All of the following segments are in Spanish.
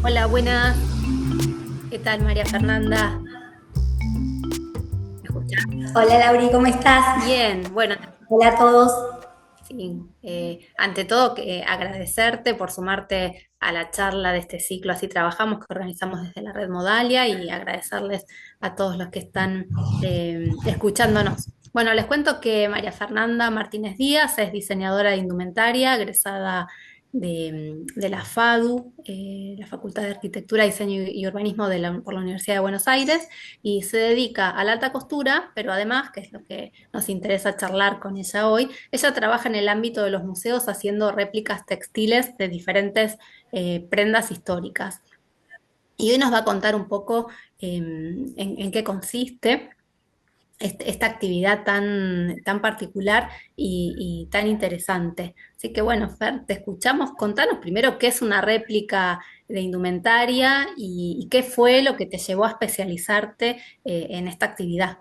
Hola, buenas. ¿Qué tal, María Fernanda? ¿Me escuchás? Hola Lauri, ¿cómo estás? Bien, bueno, Hola a todos. sí, ante todo agradecerte por sumarte a la charla de este ciclo Así Trabajamos que organizamos desde la Red Modalia y agradecerles a todos los que están escuchándonos. Bueno, les cuento que María Fernanda Martínez Díaz es diseñadora de indumentaria, egresada de la FADU, la Facultad de Arquitectura, Diseño y Urbanismo por la Universidad de Buenos Aires, y se dedica a la alta costura, pero además, que es lo que nos interesa charlar con ella hoy, ella trabaja en el ámbito de los museos haciendo réplicas textiles de diferentes prendas históricas. Y hoy nos va a contar un poco en qué consiste esta actividad tan particular y tan interesante. Así que bueno, Fer, te escuchamos. Contanos primero qué es una réplica de indumentaria y qué fue lo que te llevó a especializarte en esta actividad.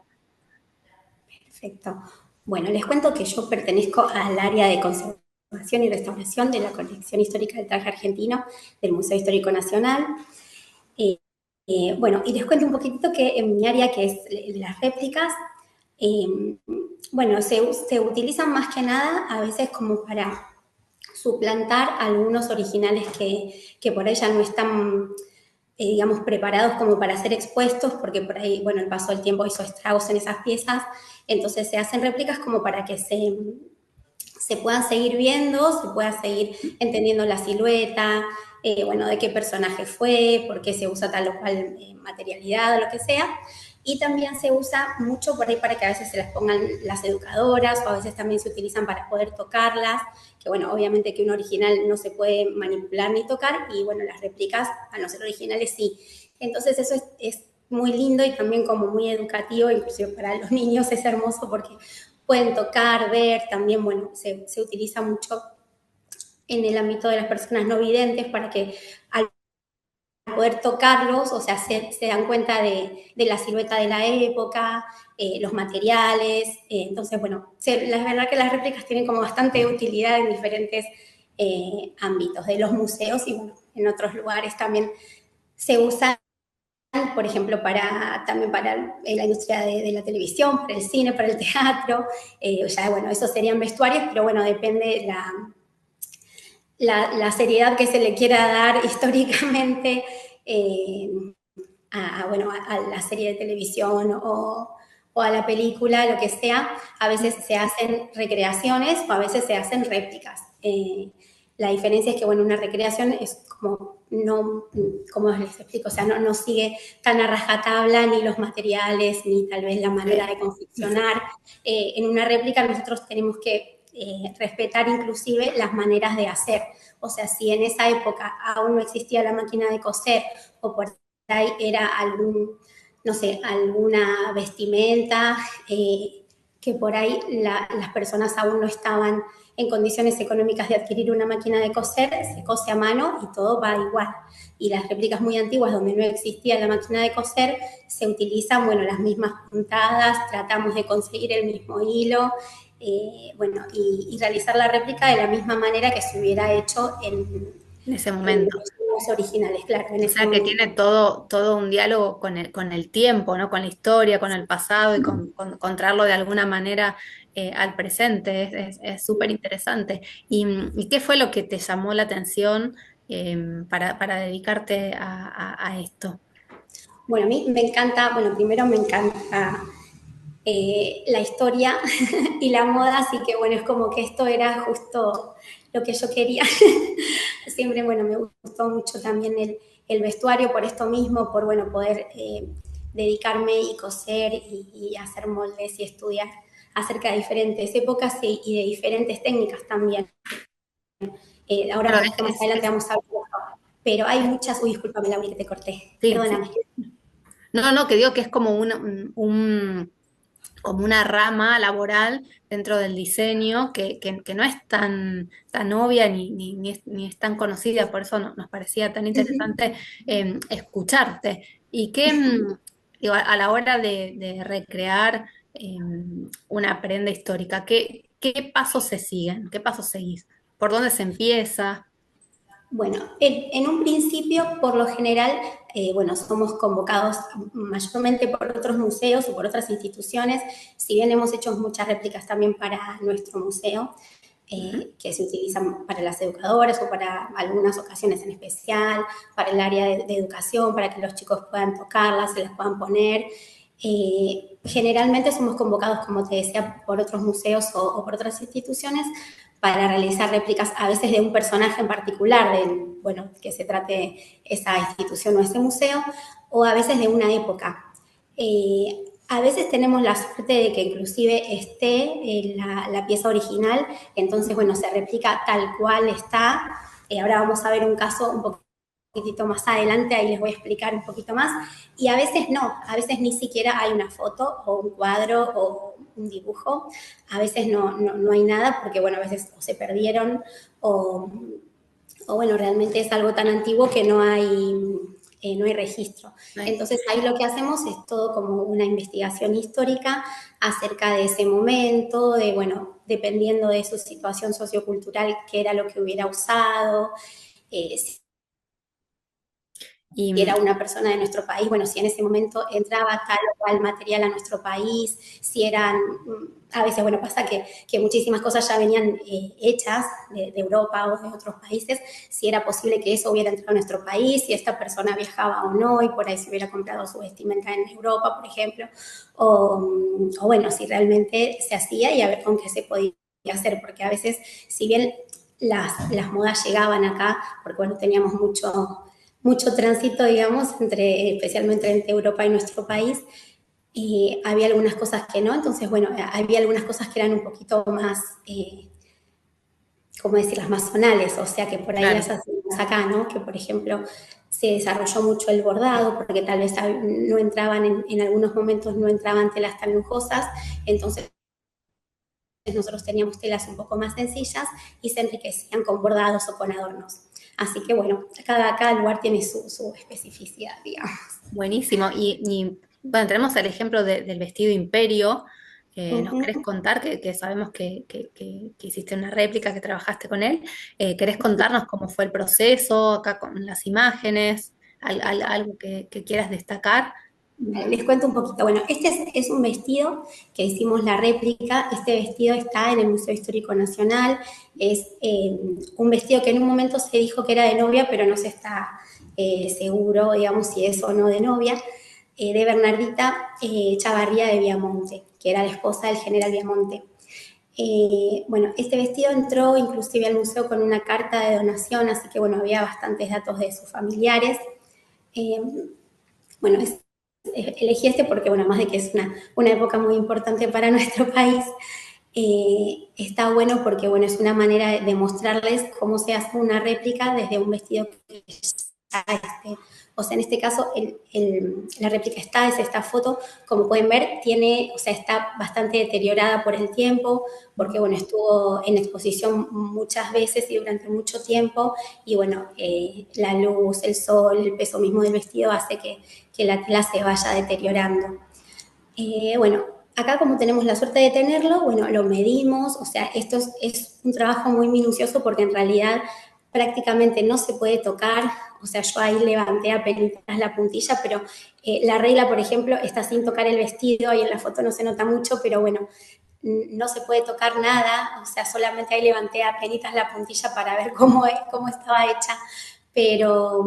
Perfecto. Bueno, les cuento que yo pertenezco al área de conservación y restauración de la colección histórica del traje argentino del Museo Histórico Nacional. Eh, bueno, y les cuento un poquitito que en mi área, que es de las réplicas, eh, bueno, se utilizan más que nada a veces como para suplantar algunos originales que por ahí ya no están digamos, preparados como para ser expuestos, porque por ahí, bueno, el paso del tiempo hizo estragos en esas piezas, entonces se hacen réplicas como para que se puedan seguir viendo, se pueda seguir entendiendo la silueta, bueno, de qué personaje fue, por qué se usa tal o cual materialidad o lo que sea. Y también se usa mucho por ahí para que a veces se las pongan las educadoras o a veces también se utilizan para poder tocarlas, que bueno, obviamente que un original no se puede manipular ni tocar y bueno, las réplicas, a no ser originales, sí. Entonces eso es muy lindo y también como muy educativo, inclusive para los niños es hermoso porque pueden tocar, ver, también, bueno, se utiliza mucho en el ámbito de las personas no videntes para que al poder tocarlos, o sea, se dan cuenta de la silueta de la época, los materiales, entonces, bueno, la verdad que las réplicas tienen como bastante utilidad en diferentes ámbitos de los museos y bueno, en otros lugares también se usan, por ejemplo, también para la industria de la televisión, para el cine, para el teatro. Ya, bueno, esos serían vestuarios, pero bueno, depende la seriedad que se le quiera dar históricamente eh, bueno, a la serie de televisión o a la película, lo que sea. A veces se hacen recreaciones o a veces se hacen réplicas. La diferencia es que, bueno, una recreación es como, no, como les explico, o sea, no sigue tan a rajatabla ni los materiales, ni tal vez la manera Ok. de confeccionar. En una réplica nosotros tenemos que respetar inclusive las maneras de hacer. O sea, si en esa época aún no existía la máquina de coser o por ahí era algún, no sé, alguna vestimenta que por ahí las personas aún no estaban en condiciones económicas de adquirir una máquina de coser, se cose a mano y todo va igual. Y las réplicas muy antiguas donde no existía la máquina de coser, se utilizan, bueno, las mismas puntadas, tratamos de conseguir el mismo hilo, bueno, y realizar la réplica de la misma manera que se hubiera hecho En ese en momento. los originales, claro, en O ese sea que momento. tiene todo un diálogo con el tiempo, ¿no? Con la historia, con el pasado y con traerlo de alguna manera al presente. Es súper interesante. ¿Y qué fue lo que te llamó la atención para dedicarte a esto? Bueno, a mí me encanta, bueno, primero me encanta la historia y la moda, así que bueno, es como que esto era justo lo que yo quería. Siempre, bueno, me gustó mucho también el vestuario por esto mismo, por, bueno, poder dedicarme y coser y hacer moldes y estudiar acerca de diferentes épocas y de diferentes técnicas también. Ahora un Claro, poquito más adelante vamos a hablar, pero hay muchas, uy, discúlpame Laura que te corté, sí, sí. perdóname. No, no, que digo que es como como una rama laboral dentro del diseño que no es tan obvia ni es tan conocida, por eso nos parecía tan interesante escucharte. Y que, digo, a la hora de recrear una prenda histórica, ¿qué pasos se siguen? ¿Qué pasos seguís? ¿Por dónde se empieza? Bueno, en un principio, por lo general, bueno, somos convocados mayormente por otros museos o por otras instituciones, si bien hemos hecho muchas réplicas también para nuestro museo, Ujú. que se utilizan para las educadoras o para algunas ocasiones en especial, para el área de educación, para que los chicos puedan tocarlas, se las puedan poner. Generalmente somos convocados, como te decía, por otros museos o por otras instituciones para realizar réplicas a veces de un personaje en particular, del, bueno, que se trate esa institución o ese museo, o a veces de una época. A veces tenemos la suerte de que inclusive esté la pieza original, entonces, bueno, se replica tal cual está. Ahora vamos a ver un caso un poquitito más adelante, ahí les voy a explicar un poquito más. Y a veces no, a veces ni siquiera hay una foto o un cuadro o un dibujo. A veces no hay nada porque, bueno, a veces o se perdieron o, o bueno, realmente es algo tan antiguo que no hay registro. Ay. Entonces ahí lo que hacemos es todo como una investigación histórica acerca de ese momento, de, bueno, dependiendo de su situación sociocultural, qué era lo que hubiera usado, si Y era una persona de nuestro país, bueno, si en ese momento entraba tal o cual material a nuestro país, si eran, a veces, bueno, pasa que muchísimas cosas ya venían hechas de Europa o de otros países, si era posible que eso hubiera entrado a nuestro país, si esta persona viajaba o no, y por ahí se hubiera comprado su vestimenta en Europa, por ejemplo, o bueno, si realmente se hacía y a ver con qué se podía hacer, porque a veces, si bien las modas llegaban acá, porque bueno, teníamos mucho tránsito, digamos, especialmente entre Europa y nuestro país, y había algunas cosas que no, entonces, bueno, había algunas cosas que eran un poquito más, ¿cómo decirlas?, más zonales, o sea, que por ahí las claro. hacemos acá, ¿no? Que, por ejemplo, se desarrolló mucho el bordado, porque tal vez no entraban, en algunos momentos no entraban telas tan lujosas, entonces nosotros teníamos telas un poco más sencillas y se enriquecían con bordados o con adornos. Así que bueno, cada lugar tiene su especificidad, digamos. Buenísimo. Bueno, tenemos el ejemplo del vestido Imperio. ¿Nos querés Ujú. contar que sabemos que hiciste una réplica, que trabajaste con él? ¿Querés contarnos cómo fue el proceso acá con las imágenes? Algo que quieras destacar? Vale, les cuento un poquito. Bueno, este es un vestido que hicimos la réplica. Este vestido está en el Museo Histórico Nacional. Es un vestido que en un momento se dijo que era de novia, pero no se está seguro, digamos, si es o no de novia, de Bernardita Chavarría de Viamonte, que era la esposa del general Viamonte. Bueno, este vestido entró inclusive al museo con una carta de donación, así que bueno, había bastantes datos de sus familiares. Eh, bueno, elegí este porque, bueno, además de que es una época muy importante para nuestro país, está bueno porque, bueno, es una manera de mostrarles cómo se hace una réplica desde un vestido que ya esté. O sea, en este caso, la réplica está, es esta foto, como pueden ver, tiene, o sea, está bastante deteriorada por el tiempo, porque, bueno, estuvo en exposición muchas veces y durante mucho tiempo, y, bueno, la luz, el sol, el peso mismo del vestido hace que la tela se vaya deteriorando. Bueno, acá como tenemos la suerte de tenerlo, bueno, lo medimos, o sea, esto es un trabajo muy minucioso porque en realidad prácticamente no se puede tocar, o sea, yo ahí levanté apenas la puntilla, pero la regla, por ejemplo, está sin tocar el vestido, ahí en la foto no se nota mucho, pero bueno, no se puede tocar nada, o sea, solamente ahí levanté apenas la puntilla para ver cómo estaba hecha, pero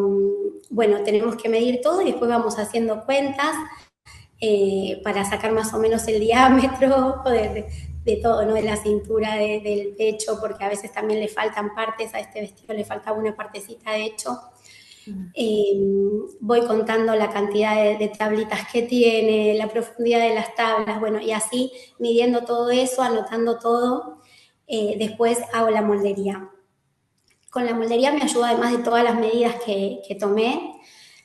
bueno, tenemos que medir todo y después vamos haciendo cuentas para sacar más o menos el diámetro de todo, ¿no? De la cintura, del pecho, porque a veces también le faltan partes, a este vestido le faltaba una partecita de hecho. Mm. Eh, Voy contando la cantidad de tablitas que tiene, la profundidad de las tablas, bueno, y así midiendo todo eso, anotando todo. Después hago la moldería. Con la moldería me ayuda, además de todas las medidas que tomé,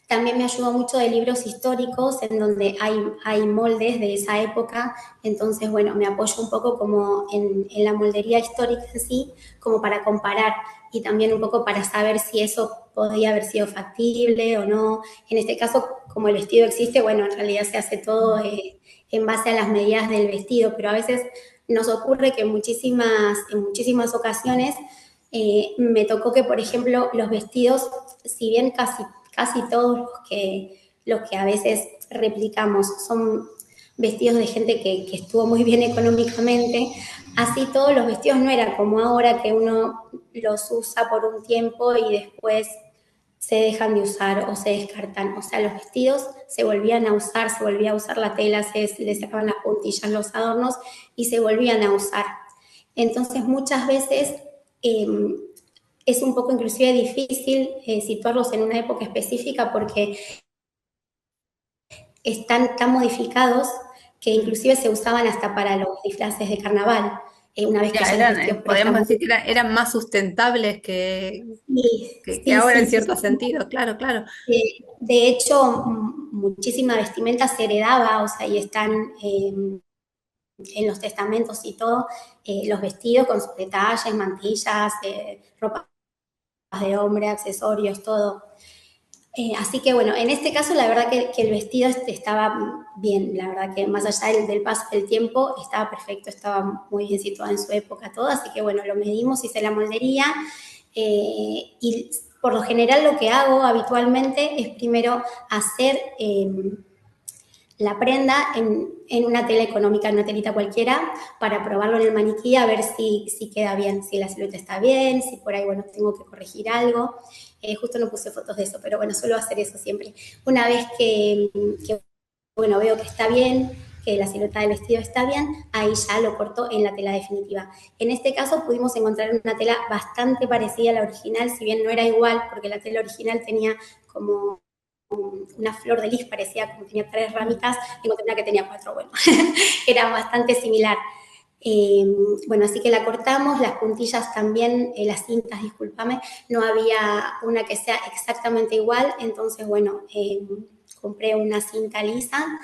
también me ayudó mucho de libros históricos en donde hay moldes de esa época, entonces, bueno, me apoyo un poco como en la moldería histórica en sí, como para comparar y también un poco para saber si eso podía haber sido factible o no. En este caso, como el vestido existe, bueno, en realidad se hace todo en base a las medidas del vestido, pero a veces nos ocurre que en muchísimas ocasiones Me tocó que, por ejemplo, los vestidos, si bien casi todos los que a veces replicamos son vestidos de gente que estuvo muy bien económicamente, así todos los vestidos no era como ahora que uno los usa por un tiempo y después se dejan de usar o se descartan. O sea, los vestidos se volvían a usar, se volvía a usar la tela, se le sacaban las puntillas, los adornos y se volvían a usar. Entonces muchas veces eh, es un poco inclusive difícil situarlos en una época específica porque están tan modificados que inclusive se usaban hasta para los disfraces de carnaval, una vez que Ya ya los eran, vestidos podríamos preestaban. decir que eran más sustentables Sí, que sí, ahora en sí, cierto sí. sentido, claro, claro. De hecho, muchísima vestimenta se heredaba, o sea, y están en los testamentos y todo, los vestidos con sus detalles, mantillas, ropa de hombre, accesorios, todo. Así que bueno, en este caso la verdad que el vestido estaba bien, la verdad que más allá del paso del tiempo estaba perfecto, estaba muy bien situado en su época todo, así que bueno, lo medimos, hice la moldería y por lo general lo que hago habitualmente es primero hacer la prenda en una tela económica, en una telita cualquiera, para probarlo en el maniquí a ver si queda bien, si la silueta está bien, si por ahí, bueno, tengo que corregir algo. Justo no puse fotos de eso, pero bueno, suelo hacer eso siempre. Una vez bueno, veo que está bien, que la silueta del vestido está bien, ahí ya lo corto en la tela definitiva. En este caso pudimos encontrar una tela bastante parecida a la original, si bien no era igual, porque la tela original tenía como una flor de lis, parecía como tenía 3 ramitas, encontré una que tenía 4, bueno, era bastante similar. Eh, bueno, así que la cortamos, las puntillas también, las cintas, discúlpame, no había una que sea exactamente igual, entonces, bueno, compré una cinta lisa,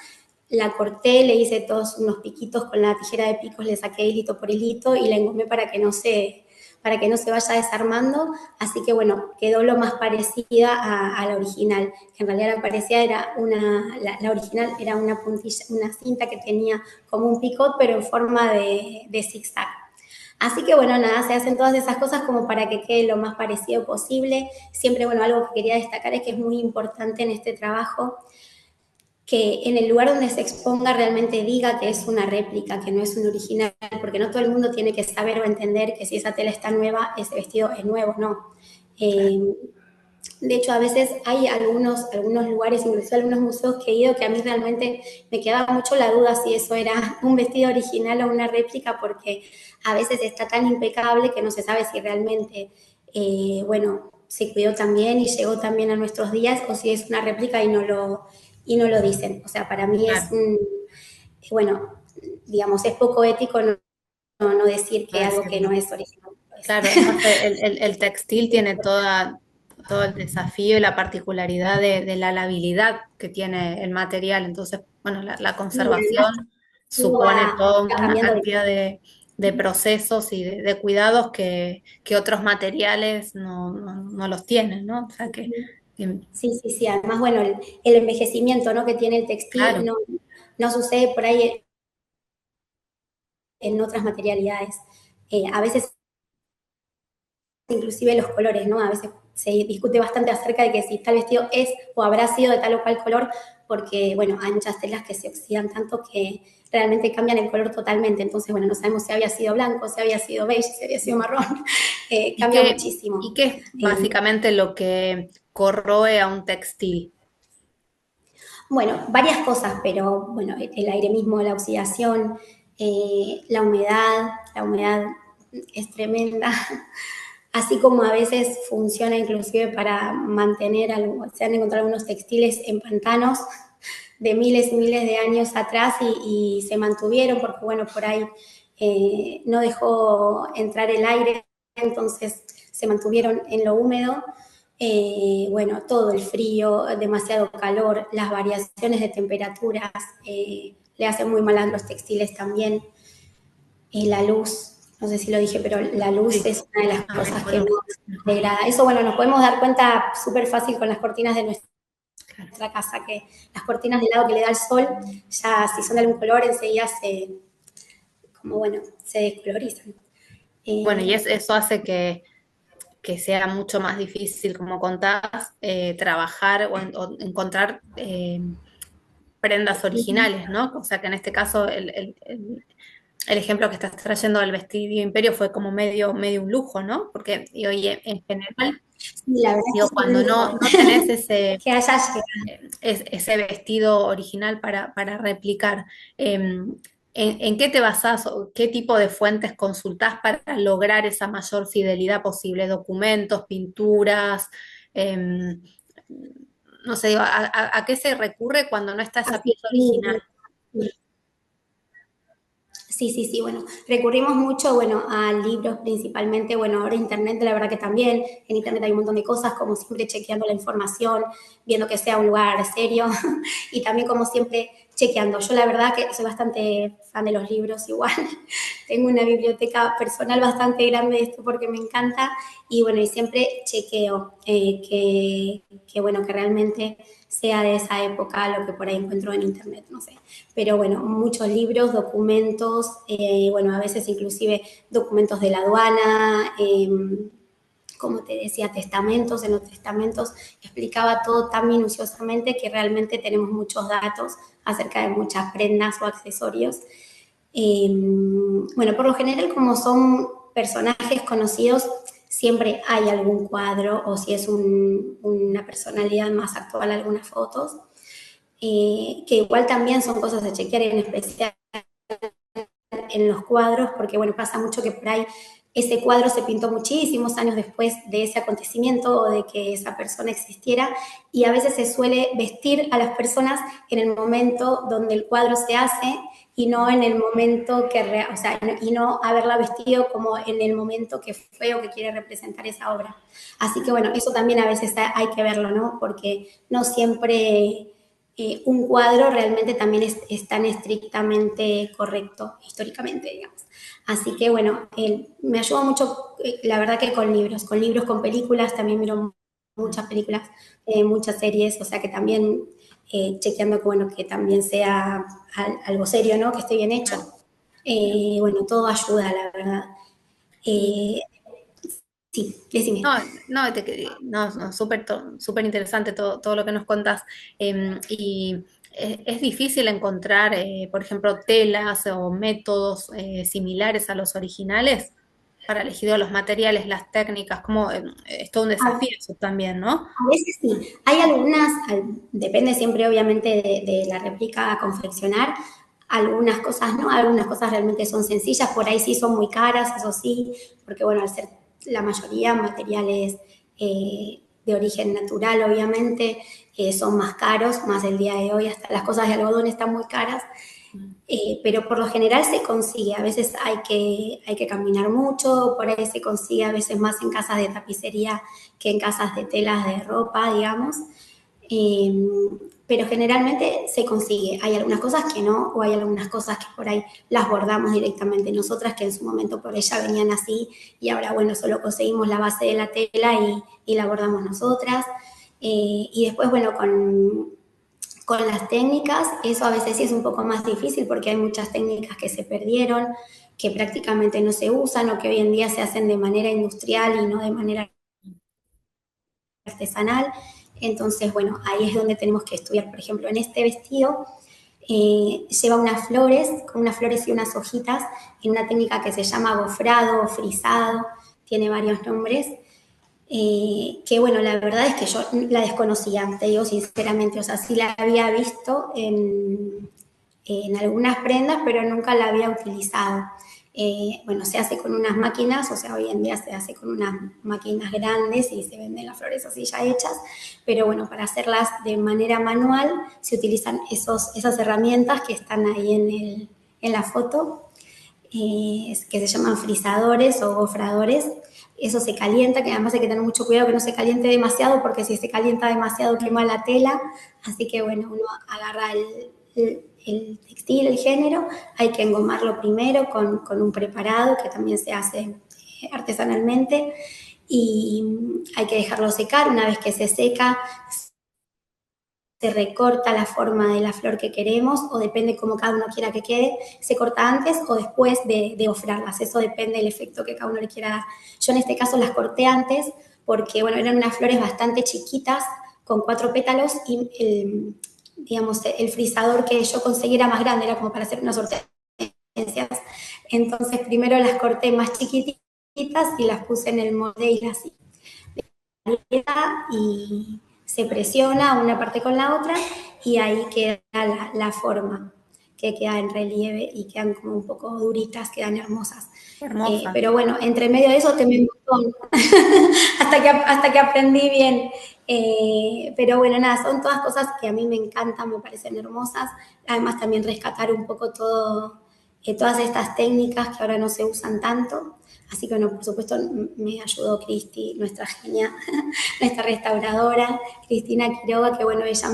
la corté, le hice todos unos piquitos con la tijera de picos, le saqué hilito por hilito y la engomé para que no se vaya desarmando, así que bueno, quedó lo más parecida a la original, que en realidad la parecida era la original era una puntilla, una cinta que tenía como un picot, pero en forma de zigzag. Así que bueno, nada, se hacen todas esas cosas como para que quede lo más parecido posible. Siempre, bueno, algo que quería destacar es que es muy importante en este trabajo que en el lugar donde se exponga realmente diga que es una réplica, que no es un original, porque no todo el mundo tiene que saber o entender que si esa tela está nueva, ese vestido es nuevo, no. Eh, de hecho, a veces hay algunos lugares, incluso algunos museos que he ido, que a mí realmente me quedaba mucho la duda si eso era un vestido original o una réplica, porque a veces está tan impecable que no se sabe si realmente, bueno, se cuidó también y llegó también a nuestros días, o si es una réplica y no lo dicen. O sea, para mí es Claro, bueno, digamos, es poco ético no decir no que algo que no decirlo. es original lo es. Claro, además el textil tiene todo el desafío y la particularidad de la labilidad que tiene el material. Entonces, bueno, la Y además conservación supone toda va una cambiando de. cantidad de procesos y de cuidados que otros materiales no los tienen, ¿no? O sea que, Sí, sí, sí. Además, bueno, el envejecimiento, ¿no? Que tiene el textil claro, no sucede por ahí en otras materialidades. A veces, inclusive los colores, ¿no? A veces se discute bastante acerca de que si tal vestido es o habrá sido de tal o cual color, porque, bueno, hay muchas telas que se oxidan tanto que realmente cambian el color totalmente. Entonces, bueno, no sabemos si había sido blanco, si había sido beige, si había sido marrón. ¿y Cambia y muchísimo. qué es Eh, básicamente lo que corroe a un textil? Bueno, varias cosas, pero bueno, el aire mismo, la oxidación, la humedad es tremenda, así como a veces funciona inclusive para mantener, se han encontrado algunos textiles en pantanos de miles y miles de años atrás y se mantuvieron porque bueno, por ahí no dejó entrar el aire, entonces se mantuvieron en lo húmedo. Bueno, todo el frío, demasiado calor, las variaciones de temperaturas le hacen muy mal a los textiles también. La luz, no sé si lo dije, pero la luz Sí, es una de las ah, el cosas que color. más degrada. Eso, bueno, nos podemos dar cuenta súper fácil con las cortinas de Claro. nuestra casa, que las cortinas del lado que le da el sol, ya si son de algún color, enseguida como bueno, se descolorizan. Bueno, y Eh, eso hace que que sea mucho más difícil, como contás, trabajar o encontrar prendas originales, ¿no? O sea que en este caso el ejemplo que estás trayendo del vestido Imperio fue como medio un lujo, ¿no? Porque y hoy en general, Sí, la verdad es digo, que es un cuando lujo no tenés ese, que haya llegado. ese vestido original para replicar, en qué te basás o qué tipo de fuentes consultás para lograr esa mayor fidelidad posible? ¿Documentos, pinturas? em, no sé, digo, a qué se recurre cuando no está esa Así, pieza original? sí, sí, sí, bueno, recurrimos mucho, bueno, a libros principalmente, bueno, ahora internet, la verdad que también, en internet hay un montón de cosas, como siempre chequeando la información, viendo que sea un lugar serio y también como siempre chequeando. Yo la verdad que soy bastante fan de los libros igual, tengo una biblioteca personal bastante grande de esto porque me encanta y bueno, y siempre chequeo bueno, que realmente sea de esa época lo que por ahí encuentro en internet, no sé. Pero bueno, muchos libros, documentos, bueno, a veces inclusive documentos de la aduana, como te decía, testamentos. En los testamentos explicaba todo tan minuciosamente que realmente tenemos muchos datos acerca de muchas prendas o accesorios. Bueno, por lo general, como son personajes conocidos, siempre hay algún cuadro o si es una personalidad más actual, algunas fotos, que igual también son cosas a chequear, en especial en los cuadros, porque bueno, pasa mucho que por ahí ese cuadro se pintó muchísimos años después de ese acontecimiento o de que esa persona existiera y a veces se suele vestir a las personas en el momento donde el cuadro se hace y no en el momento o sea, y no haberla vestido como en el momento que fue o que quiere representar esa obra. Así que bueno, eso también a veces hay que verlo, ¿no? Porque no siempre un cuadro realmente también es tan estrictamente correcto históricamente, digamos. Así que bueno, me ayuda mucho, la verdad que con libros, con películas, también miro muchas películas, muchas series, o sea que también chequeando que bueno, que también sea algo serio, ¿no? Que esté bien hecho. Claro. Bueno, todo ayuda, la verdad. Y Eh, sí, decime. no, no, no, súper interesante todo lo que nos contás. Y es difícil encontrar, por ejemplo, telas o métodos similares a los originales para elegir los materiales, las técnicas, como es todo un desafío eso también, ¿no? A veces sí. Hay algunas, depende siempre obviamente de la réplica a confeccionar. Algunas cosas no, algunas cosas realmente son sencillas, por ahí sí son muy caras, eso sí, porque bueno, al ser la mayoría materiales de origen natural, obviamente, son más caros, más el día de hoy, hasta las cosas de algodón están muy caras, pero por lo general se consigue, a veces hay que caminar mucho, por ahí se consigue a veces más en casas de tapicería que en casas de telas de ropa, digamos. Eh, pero generalmente se consigue. Hay algunas cosas que no, o hay algunas cosas que por ahí las bordamos directamente nosotras, que en su momento por ella venían así, y ahora, bueno, solo conseguimos la base de la tela y la bordamos nosotras. Y después, bueno, con las técnicas, eso a veces sí es un poco más difícil porque hay muchas técnicas que se perdieron, que prácticamente no se usan o que hoy en día se hacen de manera industrial y no de manera artesanal. Entonces, bueno, ahí es donde tenemos que estudiar. Por ejemplo, en este vestido lleva unas flores y unas hojitas, en una técnica que se llama gofrado o frisado, tiene varios nombres. Que bueno, la verdad es que yo la desconocía, te digo sinceramente, o sea, sí la había visto en algunas prendas, pero nunca la había utilizado. Bueno, se hace con unas máquinas, o sea, hoy en día se hace con unas máquinas grandes y se venden las flores así ya hechas, pero bueno, para hacerlas de manera manual se utilizan esas herramientas que están ahí en la foto, que se llaman frisadores o gofradores. Eso se calienta, que además hay que tener mucho cuidado que no se caliente demasiado, porque si se calienta demasiado quema la tela. Así que bueno, uno agarra el textil, el género, hay que engomarlo primero con un preparado que también se hace artesanalmente y hay que dejarlo secar. Una vez que se seca, se recorta la forma de la flor que queremos, o depende cómo cada uno quiera que quede, se corta antes o después de ofrarlas. Eso depende del efecto que cada uno le quiera dar. Yo en este caso las corté antes porque, bueno, eran unas flores bastante chiquitas, con 4 pétalos, y digamos, el frisador que yo conseguí era más grande, era como para hacer unas hortensias. Entonces primero las corté más chiquititas y las puse en el molde y las y se presiona una parte con la otra y ahí queda la forma, que queda en relieve y quedan como un poco duritas, quedan hermosas. Hermosa. Pero bueno, entre medio de eso temí un montón, hasta que aprendí bien. Pero bueno, nada, son todas cosas que a mí me encantan, me parecen hermosas. Además también rescatar un poco todas estas técnicas que ahora no se usan tanto. Así que bueno, por supuesto me ayudó Cristi, nuestra genia, nuestra restauradora, Cristina Quiroga, que bueno, ella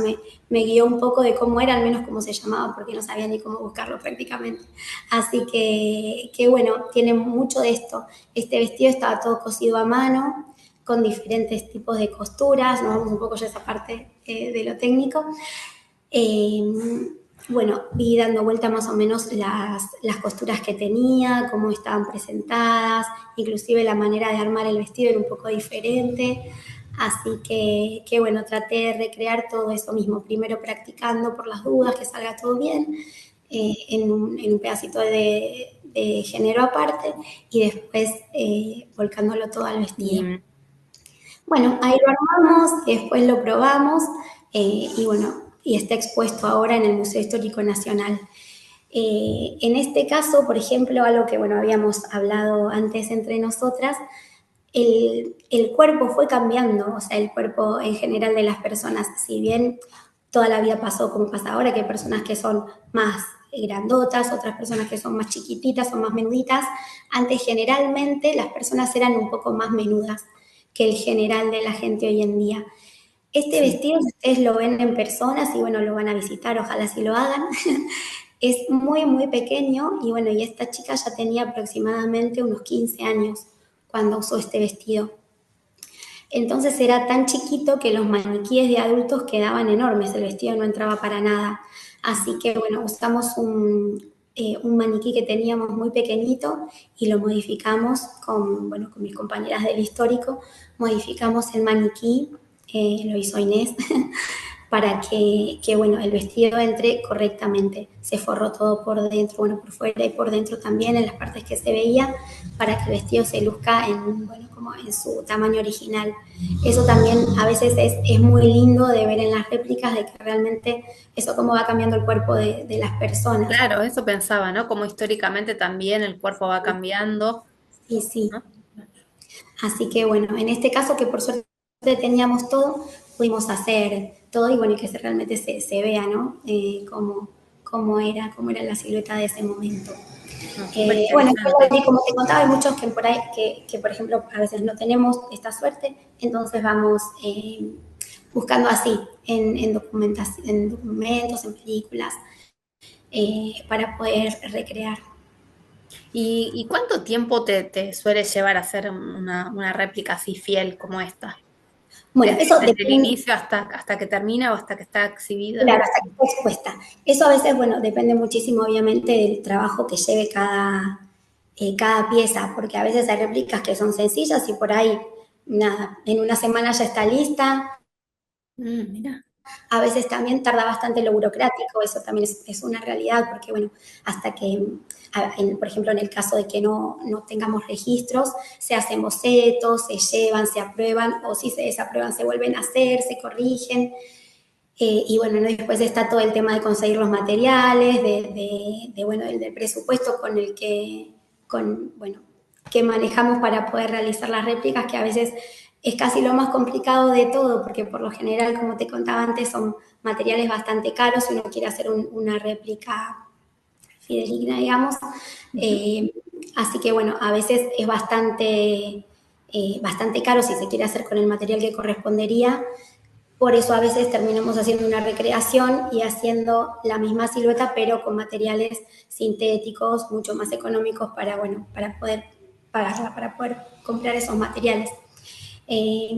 me guió un poco de cómo era, al menos cómo se llamaba, porque no sabía ni cómo buscarlo prácticamente. Así que bueno, tiene mucho de esto. Este vestido estaba todo cosido a mano, con diferentes tipos de costuras, nos vamos un poco ya a esa parte de lo técnico. Bueno, vi dando vuelta más o menos las costuras que tenía, cómo estaban presentadas, inclusive la manera de armar el vestido era un poco diferente. Así que bueno, traté de recrear todo eso mismo, primero practicando por las dudas, que salga todo bien, en un pedacito de género aparte, y después volcándolo todo al vestido. Y, Bueno, ahí lo armamos, después lo probamos, y bueno, y está expuesto ahora en el Museo Histórico Nacional. En este caso, por ejemplo, algo que bueno, habíamos hablado antes entre nosotras, el cuerpo fue cambiando, o sea, el cuerpo en general de las personas, si bien toda la vida pasó como pasa ahora, que hay personas que son más grandotas, otras personas que son más chiquititas o más menuditas, antes generalmente las personas eran un poco más menudas que el general de la gente hoy en día. Este sí. vestido, si ustedes lo ven en personas y bueno, lo van a visitar, ojalá si lo hagan, es muy, muy pequeño y bueno, y esta chica ya tenía aproximadamente unos 15 años cuando usó este vestido. Entonces era tan chiquito que los maniquíes de adultos quedaban enormes, el vestido no entraba para nada. Así que bueno, usamos un maniquí que teníamos muy pequeñito y lo modificamos bueno, con mis compañeras del histórico, modificamos el maniquí, lo hizo Inés, para bueno, el vestido entre correctamente. Se forró todo por dentro, bueno, por fuera y por dentro también, en las partes que se veía, para que el vestido se luzca bueno, como en su tamaño original. Eso también a veces es muy lindo de ver en las réplicas, de que realmente eso cómo va cambiando el cuerpo de las personas. Claro, eso pensaba, ¿no? Como históricamente también el cuerpo va cambiando, Sí, sí. ¿no? Así que bueno, en este caso que por suerte teníamos todo, pudimos hacer todo y bueno, y que realmente se vea, ¿no? Cómo era la silueta de ese momento. No, súper Bueno, interesante. y como te contaba, hay muchos que por ahí, por ejemplo, a veces no tenemos esta suerte, entonces vamos buscando así, en documentos, en películas, para poder recrear. Y cuánto tiempo te suele llevar a hacer una réplica así fiel como esta? Bueno, eso Desde el depende. inicio hasta que termina o hasta que está exhibida. Claro, hasta que está expuesta. Eso a veces, bueno, depende muchísimo, obviamente, del trabajo que lleve cada pieza, porque a veces hay réplicas que son sencillas y por ahí, nada, en una semana ya está lista. Mira, A veces también tarda bastante lo burocrático, eso también es una realidad, porque bueno, hasta que, por ejemplo, en el caso de que no tengamos registros, se hacen bocetos, se llevan, se aprueban, o si se desaprueban, se vuelven a hacer, se corrigen. Y bueno, ¿no? Después está todo el tema de conseguir los materiales, bueno, del presupuesto bueno, que manejamos para poder realizar las réplicas, que a veces es casi lo más complicado de todo, porque por lo general, como te contaba antes, son materiales bastante caros si uno quiere hacer una réplica fidedigna, digamos. ujú. Eh, Así que bueno, a veces es bastante caro si se quiere hacer con el material que correspondería. Por eso a veces terminamos haciendo una recreación y haciendo la misma silueta, pero con materiales sintéticos mucho más económicos para, bueno, para poder pagarla, para poder comprar esos materiales. Eh,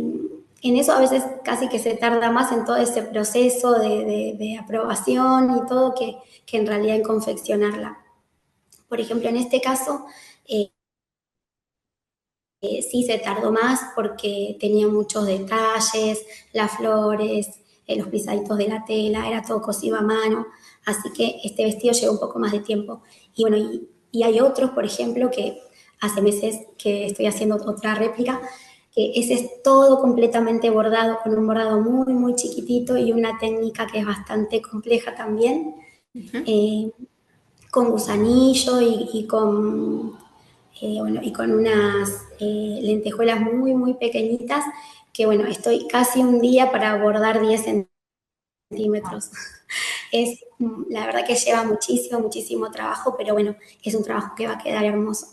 en eso a veces casi que se tarda más en todo ese proceso de aprobación y todo que en realidad en confeccionarla. Por ejemplo, en este caso, eh, sí se tardó más porque tenía muchos detalles, las flores, los pisaditos de la tela, era todo cosido a mano, así que este vestido lleva un poco más de tiempo. Y bueno, y hay otros, por ejemplo, que hace meses que estoy haciendo otra réplica, que ese es todo completamente bordado, con un bordado muy, muy chiquitito y una técnica que es bastante compleja también, Ujú. eh, con gusanillo y con bueno, y con unas lentejuelas muy, muy pequeñitas, que bueno, estoy casi un día para abordar 10 centímetros. Es, la verdad que lleva muchísimo, muchísimo trabajo, pero bueno, es un trabajo que va a quedar hermoso.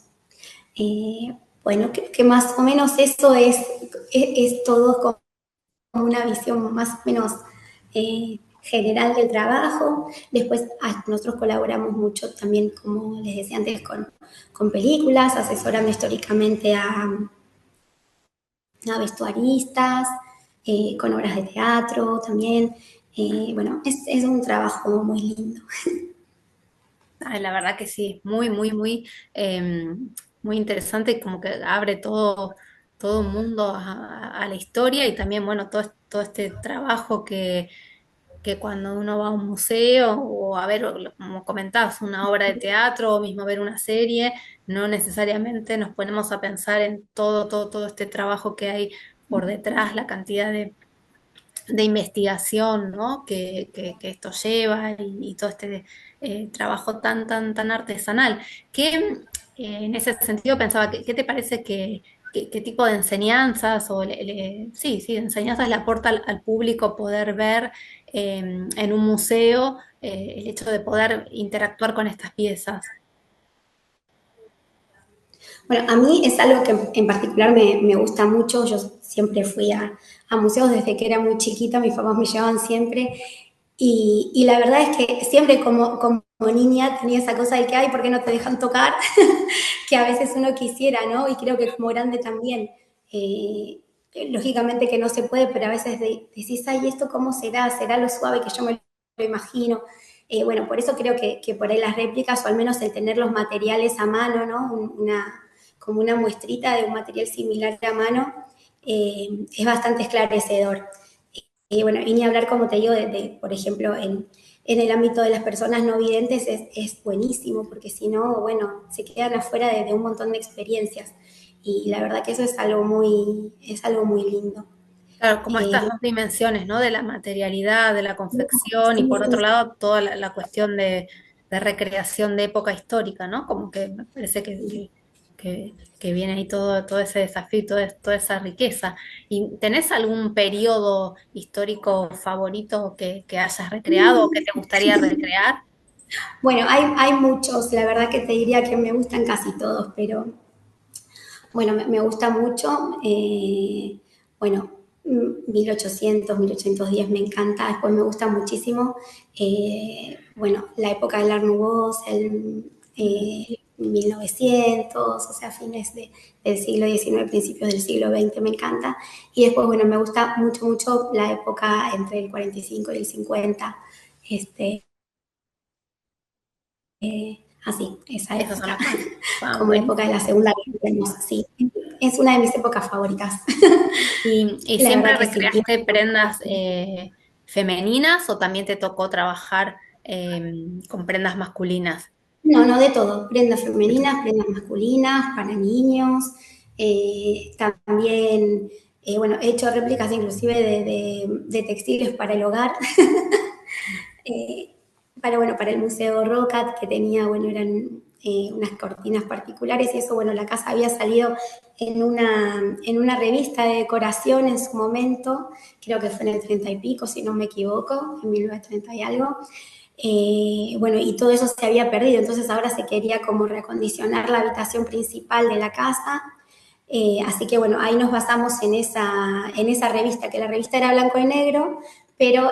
Bueno, que más o menos eso es todo como una visión más o menos general del trabajo. Después nosotros colaboramos mucho también, como les decía antes, con películas, asesorando históricamente a vestuaristas, con obras de teatro también. Bueno, es un trabajo muy lindo. Ay, la verdad que sí, muy, muy, muy, muy interesante, como que abre todo un mundo a la historia y también, bueno, todo este trabajo que cuando uno va a un museo o a ver, como comentabas, una obra de teatro o mismo ver una serie, no necesariamente nos ponemos a pensar en todo este trabajo que hay por detrás, la cantidad de investigación, ¿no? que esto lleva y todo este trabajo tan artesanal. Que en ese sentido pensaba, ¿qué te parece qué tipo de enseñanzas o sí, enseñanzas le aporta al público poder ver en un museo el hecho de poder interactuar con estas piezas? Bueno, a mí es algo que en particular me gusta mucho. Yo siempre fui a museos desde que era muy chiquita, mis papás me llevaban siempre. Y la verdad es que siempre como niña tenía esa cosa de que, ay, ¿por qué no te dejan tocar? Que a veces uno quisiera, ¿no? Y creo que como grande también. Lógicamente que no se puede, pero a veces decís, ay, ¿esto cómo será? ¿Será lo suave que yo me lo imagino? Bueno, por eso creo que por ahí las réplicas, o al menos el tener los materiales a mano, ¿no? Como una muestrita de un material similar a mano, es bastante esclarecedor. Y bueno, y ni hablar, como te digo, por ejemplo, en el ámbito de las personas no videntes es buenísimo, porque si no, bueno, se quedan afuera de un montón de experiencias. Y la verdad que eso es algo muy lindo. Claro, como estas Eh, dos dimensiones, ¿no? De la materialidad, de la confección y sí, por otro sí, lado toda la cuestión de recreación de época histórica, ¿no? Como que me parece que viene ahí todo ese desafío, y toda esa riqueza. ¿Y tenés algún periodo histórico favorito que hayas recreado o que te gustaría recrear? bueno, hay muchos, la verdad que te diría que me gustan casi todos, pero bueno, me gusta mucho, bueno, 1800, 1810 me encanta. Después me gusta muchísimo, bueno, la época del Art Nouveau, 1900, o sea, del siglo XIX, principios del siglo XX, me encanta. Y después, bueno, me gusta mucho, mucho la época entre el 45 y el 50, este, así, esa Esos son época, los más. Ah, como la época de buenísimo. la Segunda Guerra Mundial, sí. Es una de mis épocas favoritas. ¿Y La siempre verdad que sí. recreaste prendas femeninas o también te tocó trabajar con prendas masculinas? No, no, de todo. Prendas femeninas, prendas masculinas, para niños. También, bueno, he hecho réplicas inclusive de textiles para el hogar. Eh, bueno, para el Museo Rocat, que tenía, bueno, eran unas cortinas particulares y eso, bueno, la casa había salido en una revista de decoración en su momento, creo que fue en el 30 y pico, si no me equivoco, en 1930 y algo. Bueno, y todo eso se había perdido, entonces ahora se quería como reacondicionar la habitación principal de la casa. Así que bueno, ahí nos basamos en esa revista, que la revista era blanco y negro, pero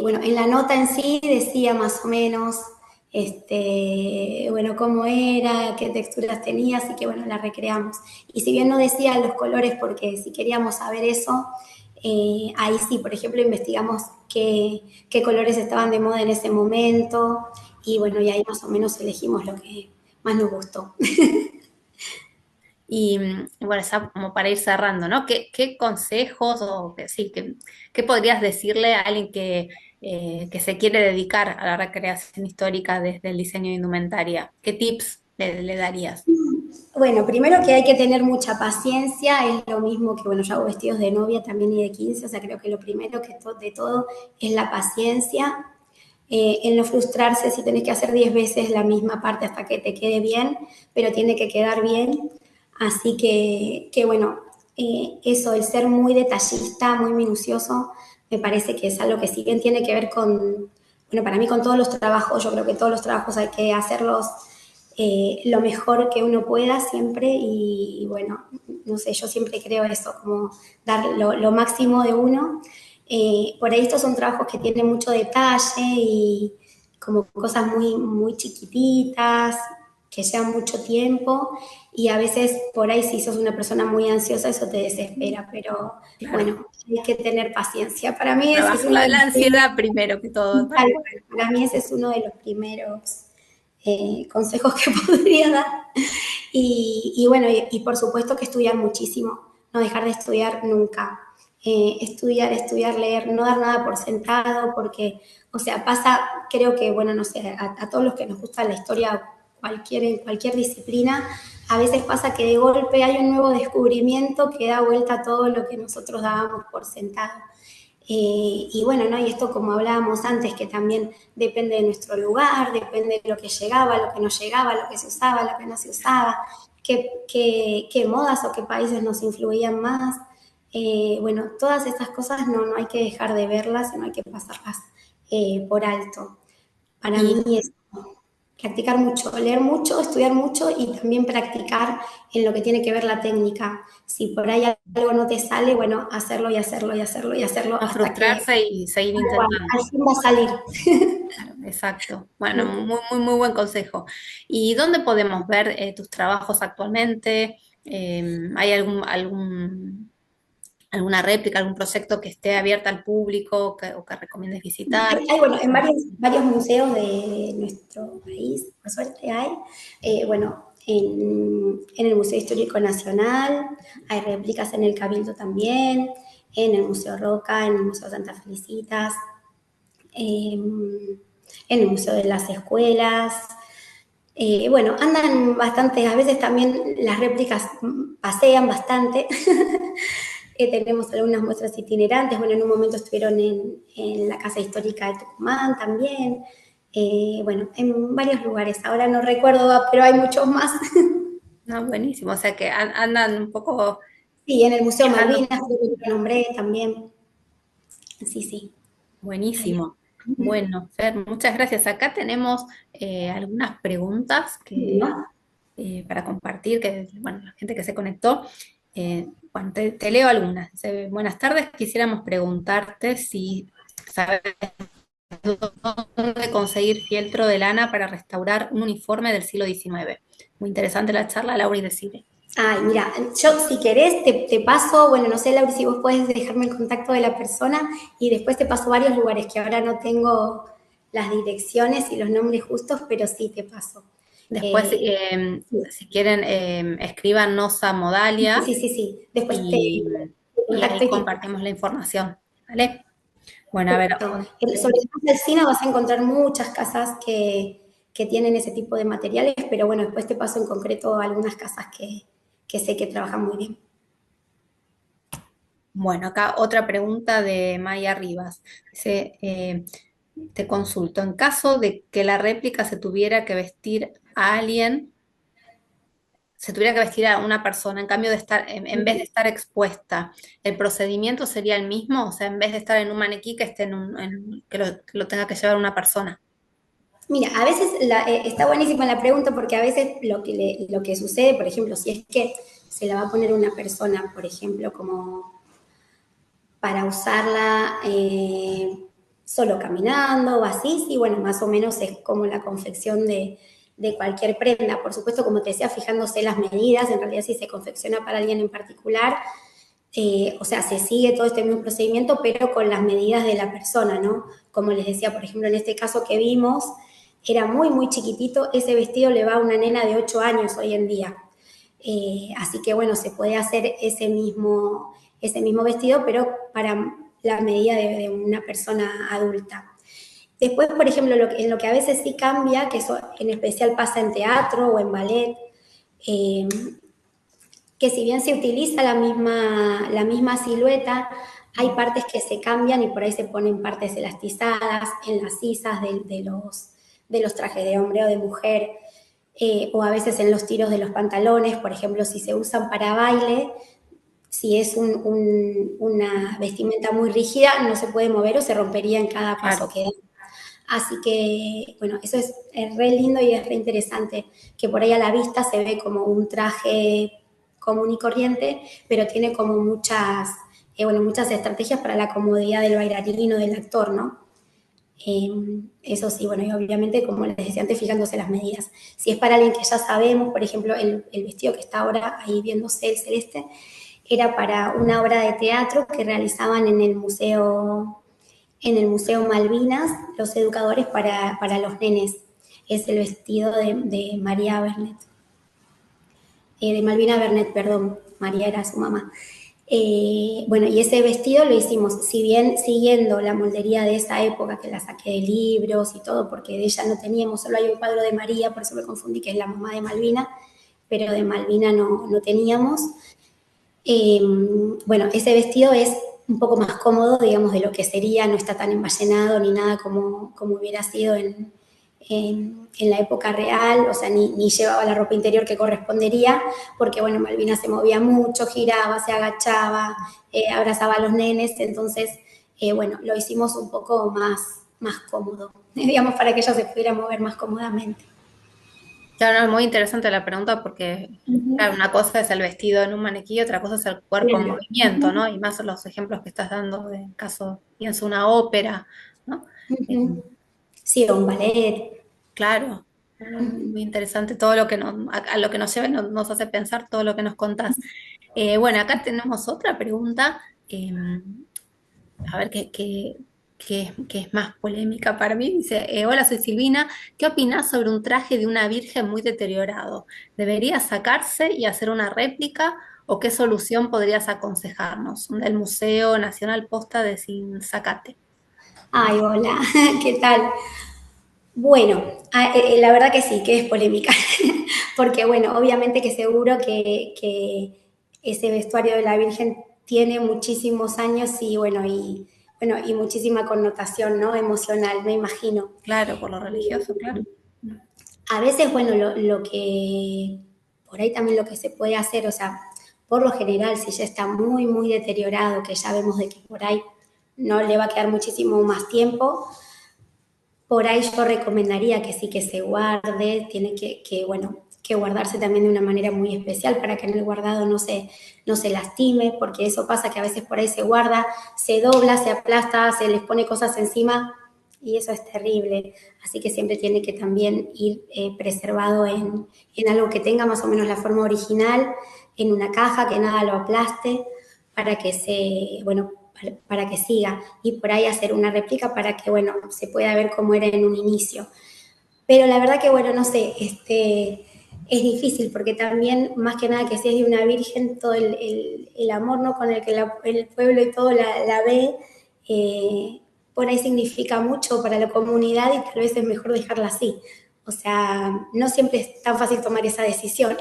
bueno, en la nota en sí decía más o menos bueno, cómo era, qué texturas tenía, así que bueno, la recreamos. Y si bien no decía los colores, porque si queríamos saber eso, ahí sí, por ejemplo, investigamos qué colores estaban de moda en ese momento, y bueno, y ahí más o menos elegimos lo que más nos gustó. Y bueno, ya como para ir cerrando, ¿no? ¿Qué consejos o qué podrías decirle a alguien que se quiere dedicar a la recreación histórica desde el diseño de indumentaria? ¿Qué tips le darías? Bueno, primero que hay que tener mucha paciencia, es lo mismo que, bueno, yo hago vestidos de novia también y de 15, o sea, creo que lo primero de todo es la paciencia, en no frustrarse si tenés que hacer 10 veces la misma parte hasta que te quede bien, pero tiene que quedar bien. Así que bueno, eso, el ser muy detallista, muy minucioso, me parece que es algo que si bien tiene que ver con, bueno, para mí con todos los trabajos, yo creo que todos los trabajos hay que hacerlos lo mejor que uno pueda siempre y, bueno, no sé, yo siempre creo eso, como dar lo máximo de uno. Por ahí estos son trabajos que tienen mucho detalle y como cosas muy chiquititas, que llevan mucho tiempo y a veces por ahí si sos una persona muy ansiosa eso te desespera, pero Claro, bueno, hay que tener paciencia. Para mí ese es trabajar uno de la los primeros, ansiedad primero que todo, tal tal cual. cual, para mí ese es uno de los primeros consejos que podría dar. Y bueno, y por supuesto que estudiar muchísimo, no dejar de estudiar nunca. Estudiar, leer, no dar nada por sentado, porque, o sea, pasa, creo que, bueno, no sé, a todos los que nos gusta la historia, en cualquier disciplina, a veces pasa que de golpe hay un nuevo descubrimiento que da vuelta a todo lo que nosotros dábamos por sentado. Y bueno, ¿no? Y esto como hablábamos antes, que también depende de nuestro lugar, depende de lo que llegaba, lo que no llegaba, lo que se usaba, lo que no se usaba, qué modas o qué países nos influían más. Bueno, todas estas cosas no hay que dejar de verlas, no hay que pasarlas por alto. Para Y mí es practicar mucho, leer mucho, estudiar mucho y también practicar en lo que tiene que ver la técnica. Si por ahí algo no te sale, bueno, hacerlo y hacerlo y hacerlo y hacerlo no hasta que frustrarse y seguir intentando. al fin va a salir. Claro, exacto. Bueno, muy buen consejo. ¿Y dónde podemos ver tus trabajos actualmente? ¿Hay alguna réplica, algún proyecto que esté abierto al público o que recomiendes visitar? Bueno, en varios museos de nuestro país, por suerte hay. Bueno, en el Museo Histórico Nacional, hay réplicas en el Cabildo también, en el Museo Roca, en el Museo Santa Felicitas, en el Museo de las Escuelas. Bueno, andan bastante, a veces también las réplicas pasean bastante. Tenemos algunas muestras itinerantes, bueno, en un momento estuvieron en la Casa Histórica de Tucumán también, bueno, en varios lugares, ahora no recuerdo, pero hay muchos más. No, buenísimo. O sea que andan un poco Sí, en el Museo viajando. Malvinas, creo que lo nombré también, sí, sí. Ahí. Buenísimo. Bueno, Fer, muchas gracias. Acá tenemos algunas preguntas ¿No? para compartir, que, bueno, la gente que se conectó. Bueno, te leo algunas. Dice, buenas tardes, quisiéramos preguntarte si sabes dónde conseguir fieltro de lana para restaurar un uniforme del siglo XIX. Muy interesante la charla, Laura y decide. Ay, mira, yo si querés te paso, bueno, no sé, Laura, si vos podés dejarme el contacto de la persona y después te paso varios lugares que ahora no tengo las direcciones y los nombres justos, pero sí te paso. Después, Eh, sí, si quieren, escríbanos a Modalia sí. Después y, te y contacto ahí y te compartimos la información. ¿Vale? Bueno, a ver, perfecto. Sobre todo en el cine vas a encontrar muchas casas que tienen ese tipo de materiales, pero bueno, después te paso en concreto algunas casas que sé que trabajan muy bien. bueno, acá otra pregunta de Maya Rivas. Dice, te consulto, en caso de que la réplica se tuviera que vestir a alguien, se tuviera que vestir a una persona, en cambio de estar, en vez de estar expuesta, ¿el procedimiento sería el mismo? O sea, en vez de estar en un maniquí, que esté que lo tenga que llevar una persona. Mira, a veces está buenísima la pregunta porque a veces lo que sucede, por ejemplo, si es que se la va a poner una persona, por ejemplo, como para usarla, solo caminando o así, sí, bueno, más o menos es como la confección de cualquier prenda. Por supuesto, como te decía, fijándose las medidas, en realidad si se confecciona para alguien en particular, o sea, se sigue todo este mismo procedimiento, pero con las medidas de la persona, ¿no? Como les decía, por ejemplo, en este caso que vimos, era muy, muy chiquitito, ese vestido le va a una nena de 8 años hoy en día. Así que bueno, se puede hacer ese mismo vestido, pero para la medida de una persona adulta. Después, por ejemplo, en lo que a veces sí cambia, que eso en especial pasa en teatro o en ballet, eh, que si bien se utiliza la misma silueta, hay partes que se cambian y por ahí se ponen partes elastizadas en las sisas de los trajes de hombre o de mujer, o a veces en los tiros de los pantalones, por ejemplo, si se usan para baile, si es una vestimenta muy rígida, no se puede mover o se rompería en cada paso Claro. que da. Así que, bueno, eso es re lindo y es re interesante, que por ahí a la vista se ve como un traje común y corriente, pero tiene como bueno, muchas estrategias para la comodidad del bailarín o del actor, ¿no? Eso sí, bueno, y obviamente, como les decía antes, fijándose las medidas. Si es para alguien que ya sabemos, por ejemplo, el vestido que está ahora ahí viéndose, el celeste, era para una obra de teatro que realizaban en el Museo Malvinas, los educadores para los nenes. Es el vestido de María Bernet, de Malvina Bernet, perdón, María era su mamá. Bueno, y ese vestido lo hicimos, si bien siguiendo la moldería de esa época, que la saqué de libros y todo, porque de ella no teníamos, solo hay un cuadro de María, por eso me confundí, que es la mamá de Malvina, pero de Malvina no teníamos. Eh, bueno, ese vestido es un poco más cómodo, digamos, de lo que sería, no está tan envallenado ni nada como hubiera sido en la época real, o sea, ni llevaba la ropa interior que correspondería, porque, bueno, Malvina se movía mucho, giraba, se agachaba, abrazaba a los nenes, entonces, bueno, lo hicimos un poco más cómodo, digamos, para que ella se pudiera mover más cómodamente. Claro, no, es muy interesante la pregunta porque, claro, Ujú. una cosa es el vestido en un maniquí, otra cosa es el cuerpo en Claro. movimiento, ¿no? Y más los ejemplos que estás dando de caso, pienso una ópera, ¿no? Eh, Ujú. Sí, o un ballet. claro, muy interesante todo lo que a lo que nos lleva y nos hace pensar todo lo que nos contás. Bueno, acá tenemos otra pregunta, a ver qué es más polémica para mí. Dice, hola, soy Silvina, ¿qué opinás sobre un traje de una virgen muy deteriorado? ¿Debería sacarse y hacer una réplica o qué solución podrías aconsejarnos? Del Museo Nacional Posta de Sinzacate. Ay, hola, ¿qué tal? Bueno, la verdad que sí, que es polémica, porque bueno, obviamente que seguro que ese vestuario de la Virgen tiene muchísimos años y bueno, y muchísima connotación, ¿no? Emocional, me imagino. Claro, por lo religioso, claro. A veces, bueno, lo que, por ahí también lo que se puede hacer, o sea, por lo general, si ya está muy, muy deteriorado, que ya vemos de que por ahí no le va a quedar muchísimo más tiempo, por ahí yo recomendaría que sí que se guarde, tiene bueno, que guardarse también de una manera muy especial para que en el guardado no se lastime, porque eso pasa que a veces por ahí se guarda, se dobla, se aplasta, se les pone cosas encima y eso es terrible. Así que siempre tiene que también ir preservado en algo que tenga más o menos la forma original, en una caja, que nada lo aplaste, para que bueno, para que siga y por ahí hacer una réplica para que, bueno, se pueda ver cómo era en un inicio. Pero la verdad que, bueno, no sé, es difícil porque también, más que nada que si es de una virgen, todo el amor, ¿no? Con el que el pueblo y todo la ve, por ahí significa mucho para la comunidad y tal vez es mejor dejarla así. O sea, no siempre es tan fácil tomar esa decisión.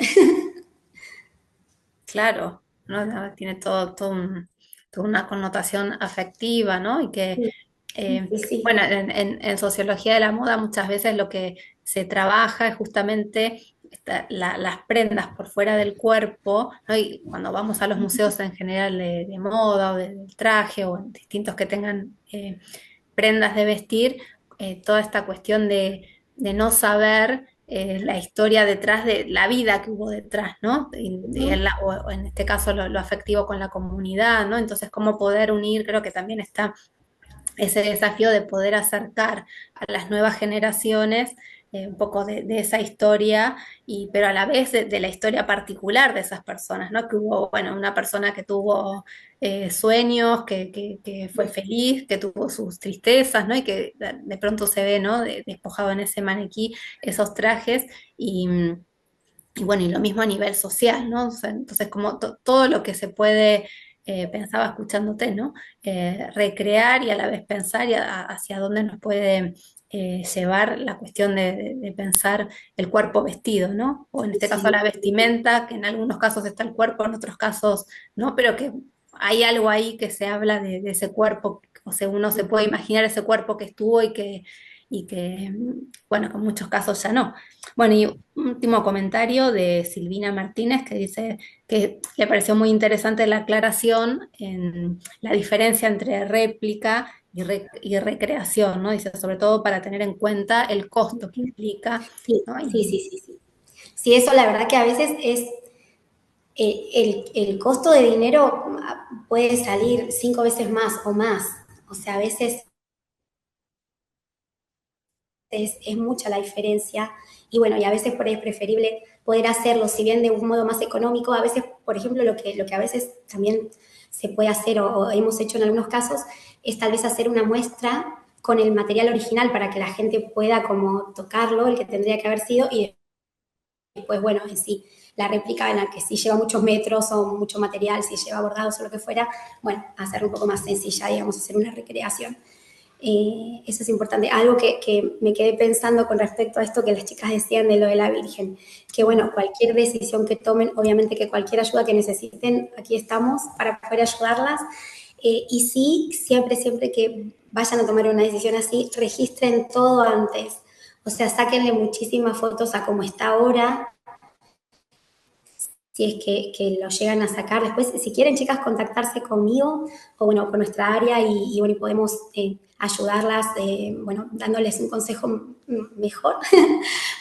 Claro, ¿no? No, tiene toda una connotación afectiva, ¿no? Y que, Sí, sí. bueno, en sociología de la moda muchas veces lo que se trabaja es justamente las prendas por fuera del cuerpo, ¿no? Y cuando vamos a los museos en general de moda o del traje o distintos que tengan prendas de vestir, toda esta cuestión de no saber la historia detrás de la vida que hubo detrás, ¿no? O en este caso lo afectivo con la comunidad, ¿no? Entonces, cómo poder unir, creo que también está ese desafío de poder acercar a las nuevas generaciones un poco de esa historia, pero a la vez de la historia particular de esas personas, ¿no? Que hubo, bueno, una persona que tuvo sueños, que fue feliz, que tuvo sus tristezas, ¿no? Y que de pronto se ve, ¿no? Despojado en ese maniquí esos trajes y bueno, y lo mismo a nivel social, ¿no? O sea, entonces, como todo lo que se puede, pensaba escuchándote, ¿no? Recrear y a la vez pensar hacia dónde nos puede llevar la cuestión de pensar el cuerpo vestido, ¿no? O en este caso Sí, la vestimenta, que en algunos casos está el cuerpo, en otros casos no, pero que hay algo ahí que se habla de ese cuerpo, o sea, uno se puede imaginar ese cuerpo que estuvo y que, bueno, que en muchos casos ya no. Bueno, y último comentario de Silvina Martínez que dice que le pareció muy interesante la aclaración en la diferencia entre réplica y recreación, ¿no? Dice, sobre todo para tener en cuenta el costo que implica, sí, ¿no? sí, sí, sí, sí. Sí, eso la verdad que a veces es el costo de dinero puede salir 5 veces más o más. O sea, a veces es mucha la diferencia. Y bueno, y a veces por ahí es preferible poder hacerlo, si bien de un modo más económico, a veces, por ejemplo, lo que a veces también se puede hacer o hemos hecho en algunos casos, es tal vez hacer una muestra con el material original para que la gente pueda como tocarlo, el que tendría que haber sido, y después, bueno, en sí, la réplica en la que sí lleva muchos metros o mucho material, si lleva bordados o lo que fuera, bueno, hacerlo un poco más sencilla, digamos, hacer una recreación. Eso es importante. Algo que me quedé pensando con respecto a esto que las chicas decían de lo de la Virgen, que bueno, cualquier decisión que tomen, obviamente que cualquier ayuda que necesiten, aquí estamos para poder ayudarlas. Y sí, siempre, siempre que vayan a tomar una decisión así, registren todo antes. O sea, sáquenle muchísimas fotos a cómo está ahora, si es que lo llegan a sacar. Después, si quieren, chicas, contactarse conmigo o bueno, con nuestra área y bueno, y podemos ayudarlas, bueno, dándoles un consejo mejor,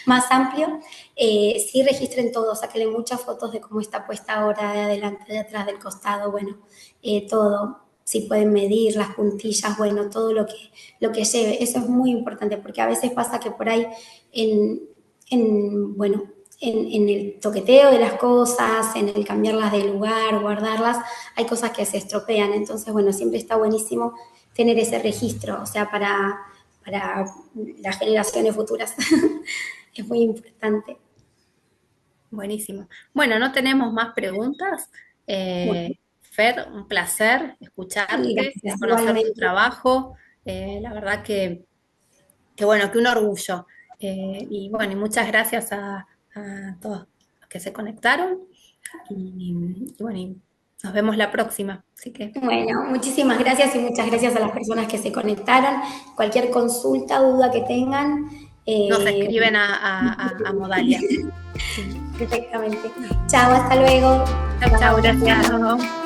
más amplio. Sí, registren todo, sáquenle muchas fotos de cómo está puesta ahora, de adelante, de atrás, del costado, bueno, todo. Si pueden medir las puntillas, bueno, todo lo que lleve. Eso es muy importante porque a veces pasa que por ahí bueno, en el toqueteo de las cosas, en el cambiarlas de lugar, guardarlas, hay cosas que se estropean. Entonces, bueno, siempre está buenísimo tener ese registro, o sea, para las generaciones futuras. Es muy importante. Buenísimo. Bueno, no tenemos más preguntas. Bueno, Fer, un placer escucharte, gracias, conocer tu igualmente. trabajo. La verdad que bueno, que un orgullo. Y bueno, y muchas gracias a todos los que se conectaron. Y bueno, y nos vemos la próxima. Así que Bueno, muchísimas gracias y muchas gracias a las personas que se conectaron. Cualquier consulta, duda que tengan, nos escriben a Modalia. Sí. perfectamente. Chao, hasta luego. Chau, chau, Chao. gracias.